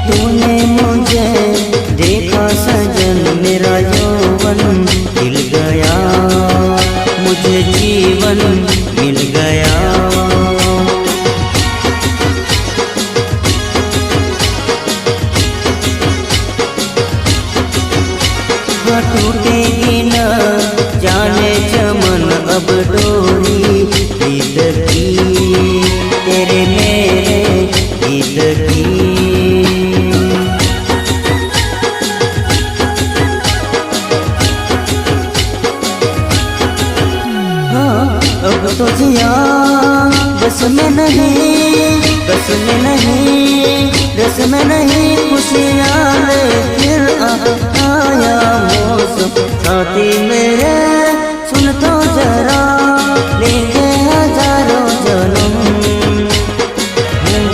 तूने मुझे देखा सजन, मेरा यौवन खिल गया, मुझे जीवन मिल गया। टूटेगी न जाने चमन अब डोरी प्रीत की, तेरे मेरे गीत की। हाँ अब तो जिया बस में नहीं, बस में नहीं, रस में नहीं, खुशियाँ ले फिर आया मौसम साथी मेरे।